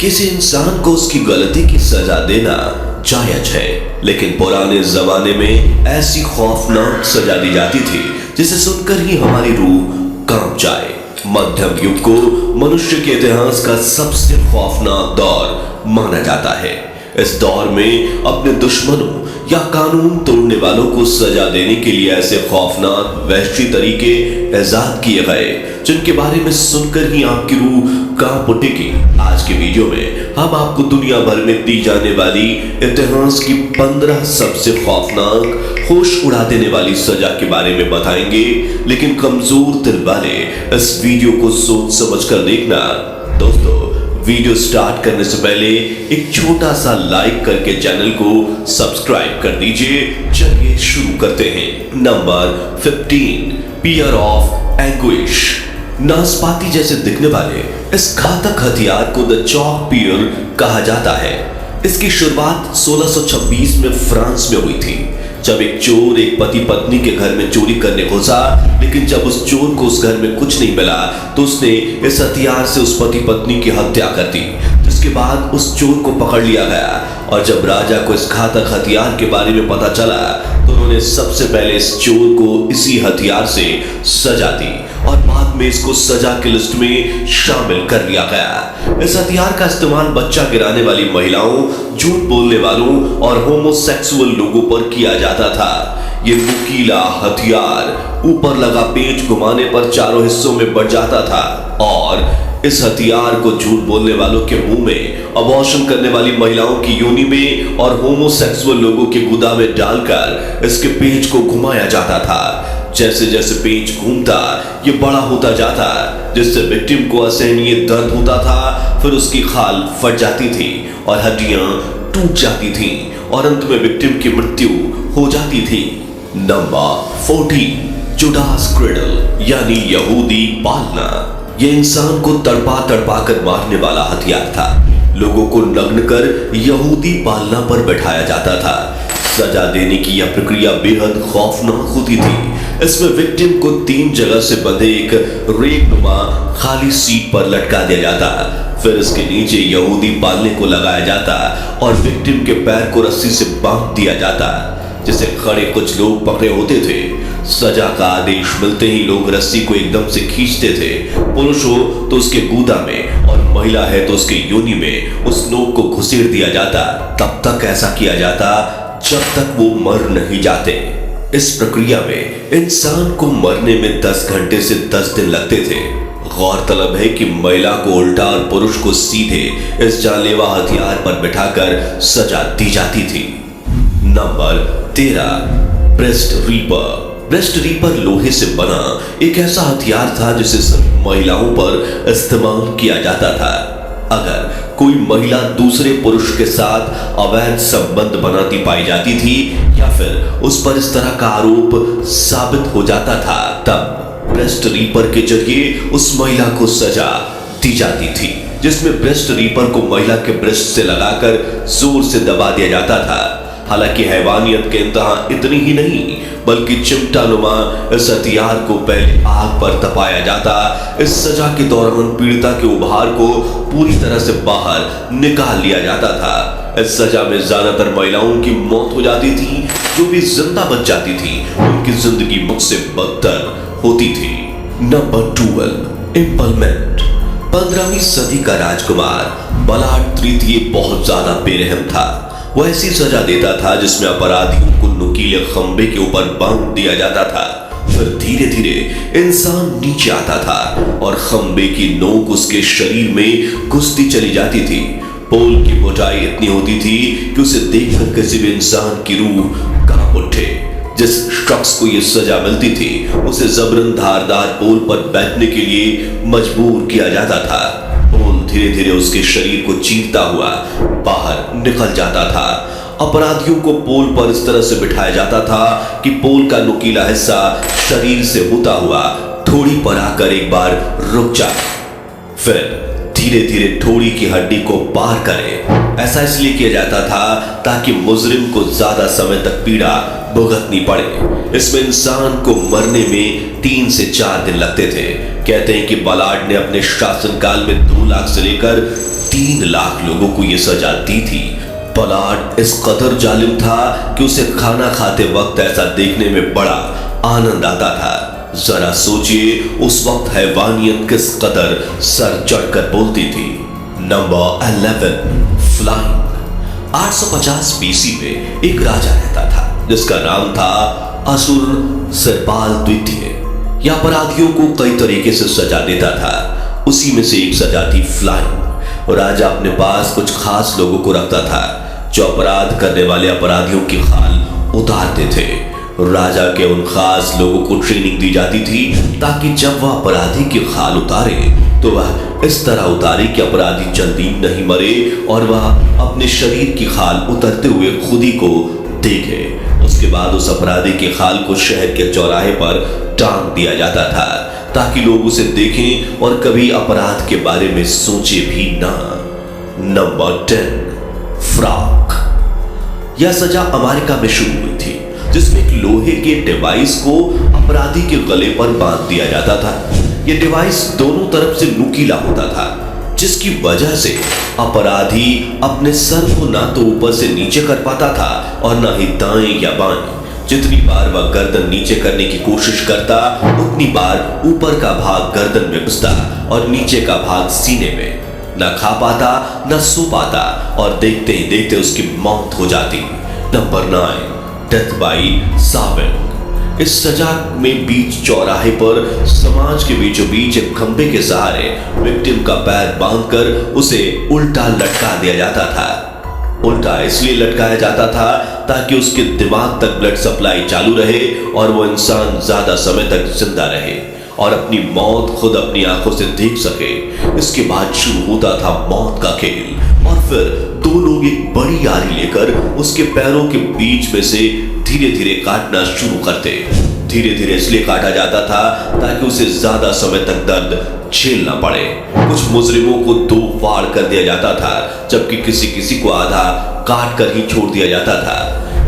किसी इंसान को उसकी गलती की सजा देना जायज है, लेकिन पुराने जमाने में ऐसी खौफनाक सजा दी जाती थी जिसे सुनकर ही हमारी रूह कांप जाए। मध्यम युग को मनुष्य के इतिहास का सबसे खौफनाक दौर माना जाता है। इस दौर में अपने दुश्मनों या कानून तोड़ने वालों को सजा देने के लिए ऐसे खौफनाक वहशी तरीके इजाद किए गए जिनके बारे में सुनकर ही आपकी रूह कांप उठेगी। आज के वीडियो में हम आपको दुनिया भर में दी जाने वाली इतिहास की 15 सबसे खौफनाक, होश उड़ा देने वाली सजा के बारे में बताएंगे, लेकिन कमजोर दिल वाले इस वीडियो को सोच समझ कर देखना। दोस्तों, वीडियो स्टार्ट करने से पहले एक छोटा सा लाइक करके चैनल को सब्सक्राइब कर दीजिए। चलिए शुरू करते हैं। Number 15, pear of anguish. नाशपाती जैसे दिखने वाले इस घातक हथियार को द चॉक पियर कहा जाता है। इसकी शुरुआत 1626 में फ्रांस में हुई थी, जब एक चोर एक पति पत्नी के घर में चोरी करने घुसा, लेकिन जब उस चोर को उस घर में कुछ नहीं मिला तो उसने इस हथियार से उस पति पत्नी की हत्या कर दी। जिसके बाद उस चोर को पकड़ लिया गया और जब राजा को इस घातक हथियार के बारे में पता चला तो उन्होंने सबसे पहले इस चोर को इसी हथियार से सजा दी और बाद में इसको सजा की लिस्ट में शामिल कर लिया गया। इस हथियार का इस्तेमाल बच्चा गिराने वाली महिलाओं, झूठ बोलने वालों और होमोसेक्सुअल लोगों पर किया जाता था। ये नुकीला हथियार ऊपर लगा पेंच घुमाने पर चारों हिस्सों में बढ़ जाता था और इस हथियार को झूठ बोलने वालों के मुंह में, अबॉर्शन करने वाली महिलाओं की योनि में और होमोसेक्सुअल लोगों के गुदा में डालकर इसके पेंच को घुमाया जाता था। जैसे जैसे पेंच घूमता ये बड़ा होता जाता, जिससे विक्टिम को असहनीय दर्द होता था। फिर उसकी खाल फट जाती थी और हड्डियां टूट जाती थीं और अंत में विक्टिम की मृत्यु हो जाती थी। नंबर 14, जुडास क्रेडल यानी यहूदी पालना। यह इंसान को तड़पा तड़पा कर मारने वाला हथियार था। लोगों को नग्न कर यहूदी पालना पर बैठाया जाता था। सजा देने की यह प्रक्रिया बेहद खौफनाक होती थी। इसमें विक्टिम को 3 जगह से बंधे एक रेगनुमा खाली सीट पर लटका दिया जाता, फिर इसके नीचे यहूदी पालने को लगाया जाता और विक्टिम के पैर को रस्सी से बांध दिया जाता, जिसे खड़े कुछ लोग पकड़े होते थे। सजा का आदेश मिलते ही लोग रस्सी को एकदम से खींचते थे। पुरुष हो तो उसके गुदा में और महिला है तो उसके योनि में उस नोक को घुसेड़ दिया जाता। तब तक ऐसा किया जाता जब तक वो मर नहीं जाते। इस प्रक्रिया में इंसान को मरने में 10 घंटे से 10 दिन लगते थे। गौरतलब है कि महिला को उल्टा और पुरुष को सीधे इस जानलेवा हथियार पर बिठाकर सजा दी जाती थी। Number 13, breast reaper. Breast reaper लोहे से बना एक ऐसा हथियार था जिसे सिर्फ महिलाओं पर इस्तेमाल किया जाता था। अगर कोई महिला दूसरे पुरुष के साथ अवैध संबंध बनाती पाई जाती थी या फिर उस पर इस तरह का आरोप साबित हो जाता था, तब ब्रेस्ट रीपर के जरिए उस महिला को सजा दी जाती थी, जिसमें ब्रेस्ट रीपर को महिला के ब्रेस्ट से लगाकर जोर से दबा दिया जाता था। हालांकि हैवानियत के इंतहा इतनी ही नहीं, बल्कि चिमटानुमा इस हथियार को पहले आग पर तपाया जाता। इस सजा के दौरान पीड़िता के उभार को पूरी तरह से बाहर निकाल लिया जाता था। इस सजा में ज्यादातर महिलाओं की मौत हो जाती थी। जो भी जिंदा बच जाती थी उनकी जिंदगी मुझसे बदतर होती थी। नंबर 12, इम्पलमेंट। 15वीं सदी का राजकुमार बलाट तृतीय बहुत ज्यादा बेरहम था। वह ऐसी सजा देता था जिसमें अपराधियों को नुकीले खंबे के ऊपर बांध दिया जाता था। फिर धीरे धीरे इंसान नीचे आता था और खंबे की नोक उसके शरीर में घुसती चली जाती थी। पोल की मोटाई इतनी होती थी कि उसे देखकर किसी भी इंसान की रूह कांप उठे। जिस शख्स को यह सजा मिलती थी उसे जबरन धारदार पोल पर बैठने के लिए मजबूर किया जाता था। पोल धीरे धीरे उसके शरीर को चीरता हुआ बाहर निकल जाता था। अपराधियों को पोल पर इस तरह से बिठाया जाता था कि पोल का नुकीला हिस्सा शरीर से होता हुआ ठोड़ी पर आकर एक बार रुक जाए, फिर धीरे धीरे ठोड़ी की हड्डी को पार करे। ऐसा इसलिए किया जाता था ताकि मुजरिम को ज्यादा समय तक पीड़ा भुगतनी पड़े। इसमें इंसान को मरने में 3 से 4 दिन लगते थे। कहते हैं कि बलार्ड ने अपने शासनकाल में 2 लाख से लेकर 3 लाख लोगों को यह सजा दी थी। बलार्ड इस कदर जालिम था कि उसे खाना खाते वक्त ऐसा देखने में बड़ा आनंद आता था। जरा सोचिए उस वक्त हैवानियत किस कदर सर चढ़कर बोलती थी। Number 11, flying. 850 बीसी में एक राजा रहता था जिसका नाम था असुर सिरपाल द्वितीय। यह अपराधियों को कई तरीके से सजा देता था। उसी में से एक सजा थी फ्लाइंग। राजा अपने पास कुछ खास लोगों को रखता था जो अपराध करने वाले अपराधियों की खाल उतारते थे। राजा के उन खास लोगों को ट्रेनिंग दी जाती थी ताकि जब वह अपराधी की खाल उतारे तो वह इस तरह उतारे कि अपराधी जल्दी नहीं मरे और वह अपने शरीर की खाल उतरते हुए खुद ही को देखे। उसके बाद उस अपराधी की खाल को शहर के चौराहे पर टांग दिया जाता था ताकि लोग उसे देखें और कभी अपराध के बारे में सोचे भी ना। Number 10, frock. यह सजा अमेरिका में शुरू हुई थी जिसमें एक लोहे के डिवाइस को अपराधी के गले पर बांध दिया जाता था। यह डिवाइस दोनों तरफ से नुकीला होता था जिसकी वजह से अपराधी अपने सर को ना तो ऊपर से नीचे कर पाता था और ना ही दाएं या बाएं। जितनी बार वह गर्दन नीचे करने की कोशिश करता उतनी बार ऊपर का भाग गर्दन में घुसता और नीचे का भाग सीने में। न खा पाता न सो पाता और देखते ही देखते उसकी मौत हो जाती। Number 9, death by stabbing. इस सजा में बीच चौराहे पर समाज के बीचों बीच एक खंभे के सहारे विक्टिम का पैर बांधकर उसे उल्टा लटका दिया जाता था। उल्टा इसलिए लटकाया जाता था ताकि उसके दिमाग तक ब्लड सप्लाई चालू रहे और वो इंसान ज्यादा समय तक जिंदा रहे और अपनी मौत खुद अपनी आंखों से देख सके। इसके बाद शुरू होता था मौत का खेल और फिर 2 लोग एक बड़ी आरी लेकर उसके पैरों के बीच में से धीरे धीरे काटना शुरू करते। धीरे धीरे इसलिए काटा जाता था ताकि उसे ज्यादा समय तक दर्द झेलना पड़े। कुछ मुजरिमों को 2 फाड़ कर दिया जाता था जबकि किसी को आधा काट कर ही छोड़ दिया जाता था।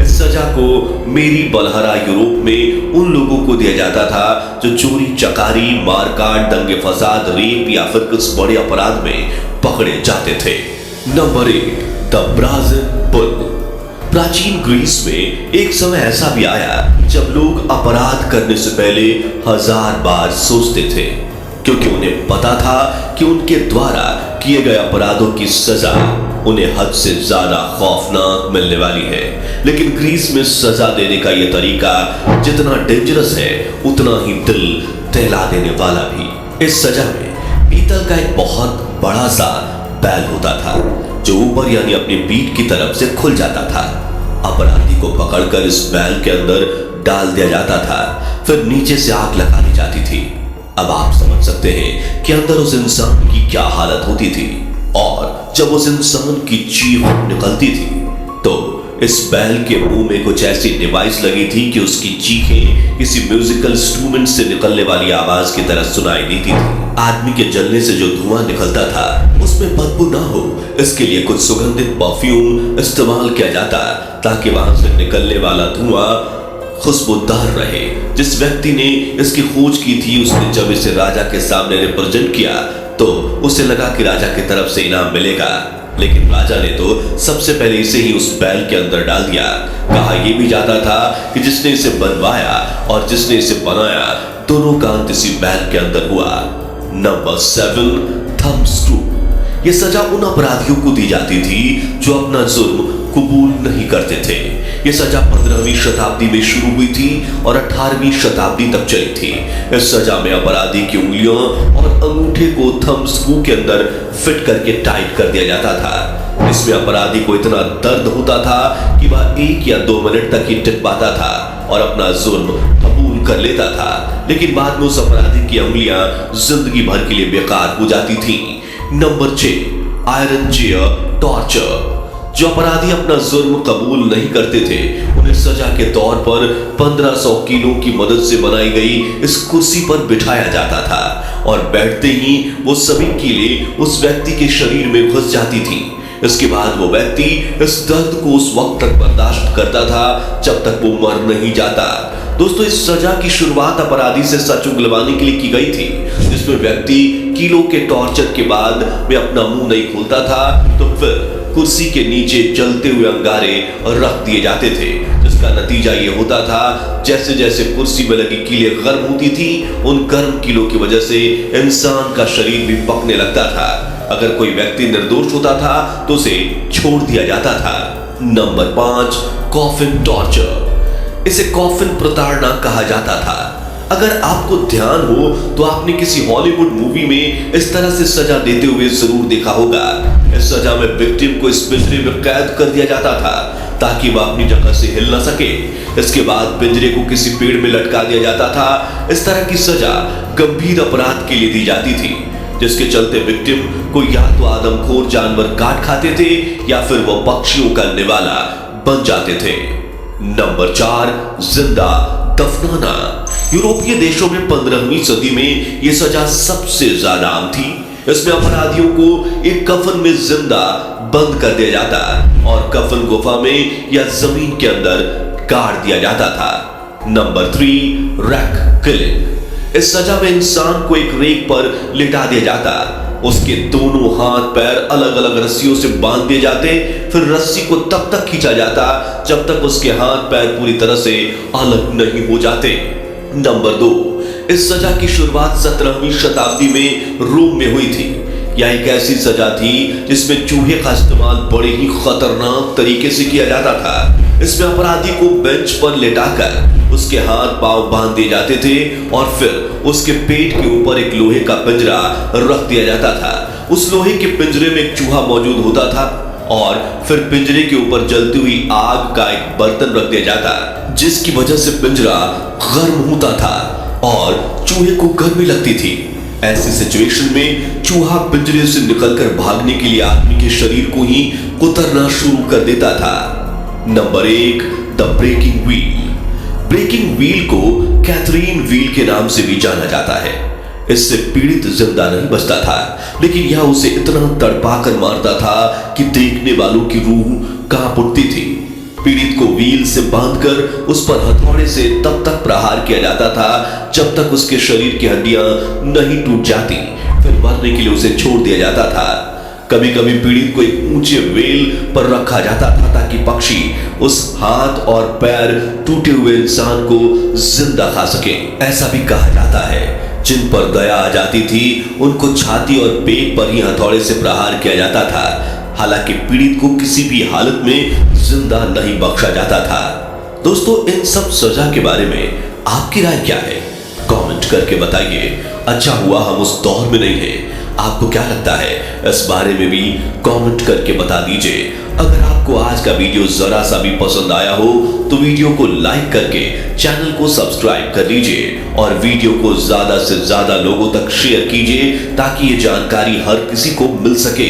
इस सजा को मेरी बलहरा यूरोप में उन लोगों को दिया जाता था जो चोरी चकारी मारकाट दंगे फसाद रेप या फिर कुछ बड़े अपराध में पकड़े जाते थे। Number 1, the Brazil bull. प्राचीन ग्रीस में एक समय ऐसा भी आया जब लोग अपराध करने से पहले 1000 बार सोचते थे क्योंकि उन्हें पता था कि उनके द्वारा किए गए अपराधों की सजा उन्हें हद से ज्यादा खौफनाक मिलने वाली है। लेकिन ग्रीस में सजा देने का यह तरीका जितना डेंजरस है उतना ही दिल दहला देने वाला भी। इस सजा में पीतल का एक बहुत बड़ा सा बैल होता था जो ऊपर यानी अपनी पीठ की तरफ से खुल जाता था। अपराधी को पकड़कर इस बैल के अंदर डाल दिया जाता था, फिर नीचे से आग लगा दी जाती थी। अब आप समझ सकते हैं कि अंदर उस इंसान की क्या हालत होती थी और जब उस इंसान की चीख निकलती थी तो इस बैल के मुंह में कुछ ऐसी डिवाइस लगी थी कि उसकी चीखें किसी म्यूजिकल इंस्ट्रूमेंट से निकलने वाली आवाज की तरह सुनाई देती थी। आदमी के जलने से जो धुआं निकलता था उसमें बदबू ना हो इसके लिए कुछ सुगंधित परफ्यूम इस्तेमाल किया जाता ताकि वहां से निकलने वाला धुआं खुशबूदार रहे। जिस व्यक्ति ने इसकी खोज की थी उसने जब इसे राजा के सामने रिप्रेजेंट किया तो उसे लगा कि राजा की तरफ से इनाम मिलेगा, लेकिन राजा ने तो सबसे पहले इसे ही उस बैल के अंदर डाल दिया। कहा यह भी जाता था कि जिसने इसे बनवाया और जिसने इसे बनाया दोनों का अंत इसी बैल के अंदर हुआ। Number 7, thumb screw. यह सजा उन अपराधियों को दी जाती थी जो अपना जुर्म कबूल नहीं करते थे। यह सजा 15वीं शताब्दी में शुरू हुई थी और 18वीं शताब्दी तक चली थी। इस सजा में अपराधी की उंगलियों और अंगूठे को थंब स्क्रू के अंदर फिट करके टाइट कर दिया जाता था। इसमें अपराधी को इतना दर्द होता था कि वह 1 या 2 मिनट तक ही टिक पाता था और अपना जुर्म कबूल कर लेता था, लेकिन बाद में उस अपराधी की उंगलियां जिंदगी भर के लिए बेकार हो जाती थी। Number 6, iron chair torture. जो अपराधी अपना जुर्म कबूल नहीं करते थे उन्हें सजा के तौर पर 1500 किलो की मदद से बनाई गई इस कुर्सी पर बिठाया जाता था और बैठते ही वो सभी कीलें उस व्यक्ति के शरीर में घुस जाती थी। इसके बाद वो व्यक्ति इस दर्द को उस वक्त तक बर्दाश्त करता था जब तक वो मर नहीं जाता। दोस्तों इस सजा की शुरुआत अपराधी से सच उगलवाने के लिए की गई थी, जिसमें व्यक्ति किलो के टॉर्चर के बाद में अपना मुंह नहीं खोलता था तो फिर कुर्सी के नीचे जलते हुए अंगारे रख दिए जाते थे, जिसका नतीजा ये होता था जैसे जैसे कुर्सी में लगी कीलें गर्म होती थी, उन गर्म कीलों की वजह से इंसान का शरीर भी पकने लगता था। अगर कोई व्यक्ति निर्दोष होता था तो उसे छोड़ दिया जाता था। Number 5, coffin torture. इसे कॉफिन प्रताड़ना कहा जाता था। अगर आपको ध्यान हो तो आपने किसी हॉलीवुड मूवी में इस तरह से सजा देते हुए जरूर देखा होगा। इस सजा में विक्टिम को इस पिंजरे में कैद कर दिया जाता था ताकि वह अपनी जगह से हिल न सके। इसके बाद पिंजरे को किसी पेड़ में लटका दिया जाता था। इस तरह की सजा गंभीर अपराध के लिए दी जाती थी, जिसके चलते विक्टिम को या तो आदमखोर जानवर काट खाते थे या फिर वह पक्षियों का निवाला बन जाते थे। नंबर 4, जिंदा दफनाना। यूरोपीय देशों में 15वीं सदी में यह सजा सबसे ज्यादा आम थी। इसमें अपराधियों को एक कफन में जिंदा बंद कर दिया जाता और कफन गुफा में या जमीन के अंदर गाड़ दिया जाता था। Number 3, rack killing. इस सजा में इंसान को एक रेक पर लिटा दिया जाता, उसके दोनों हाथ पैर अलग अलग रस्सियों से बांध दिए जाते, फिर रस्सी को तब तक खींचा जाता जब तक उसके हाथ पैर पूरी तरह से अलग नहीं हो जाते। नंबर 2, इस सजा की शुरुआत 17वीं शताब्दी में रोम में हुई थी। यह एक ऐसी सजा थी जिसमें चूहे का इस्तेमाल बड़े ही खतरनाक तरीके से किया जाता था। इसमें अपराधी को बेंच पर लेटाकर उसके हाथ पांव बांध दिए जाते थे और फिर उसके पेट के ऊपर एक लोहे का पिंजरा रख दिया जाता था। उस लोहे के पिंजरे में एक चूहा मौजूद होता था और फिर पिंजरे के ऊपर जलती हुई आग का एक बर्तन रख दिया जाता, जिसकी वजह से पिंजरा गर्म होता था और चूहे को गर्मी लगती थी। ऐसी सिचुएशन में चूहा पिंजरे से निकलकर भागने के लिए आदमी के शरीर को ही कुतरना शुरू कर देता था। Number 1, the breaking wheel. Breaking wheel को कैथरीन व्हील के नाम से भी जाना जाता है। इससे पीड़ित जिंदा नहीं बचता था, लेकिन यह उसे इतना तड़पाकर मारता था कि देखने वालों की रूह कांप उठती थी। पीड़ित को व्हील से बांधकर उस पर हथौड़े से तब तक प्रहार किया जाता था जब तक उसके शरीर की हड्डियां नहीं टूट जाती, फिर मरने के लिए उसे छोड़ दिया जाता था। कभी कभी पीड़ित को एक ऊंचे वेल पर रखा जाता था ताकि पक्षी उस हाथ और पैर टूटे हुए इंसान को जिंदा खा सके। ऐसा भी कहा जाता है जिन पर दया आ जाती थी उनको छाती और पेट पर ही हथौड़े से प्रहार किया जाता था। हालांकि पीड़ित को किसी भी हालत में जिंदा नहीं बख्शा जाता था। दोस्तों इन सब सजा के बारे में आपकी राय क्या है? कमेंट करके बताइए। अच्छा हुआ हम उस दौर में नहीं हैं। आपको क्या लगता है इस बारे में भी कमेंट करके बता दीजिए। अगर आपको आज का वीडियो जरा सा भी पसंद आया हो तो वीडियो को लाइक करके चैनल को सब्सक्राइब कर लीजिए और वीडियो को ज्यादा से ज्यादा लोगों तक शेयर कीजिए ताकि ये जानकारी हर किसी को मिल सके।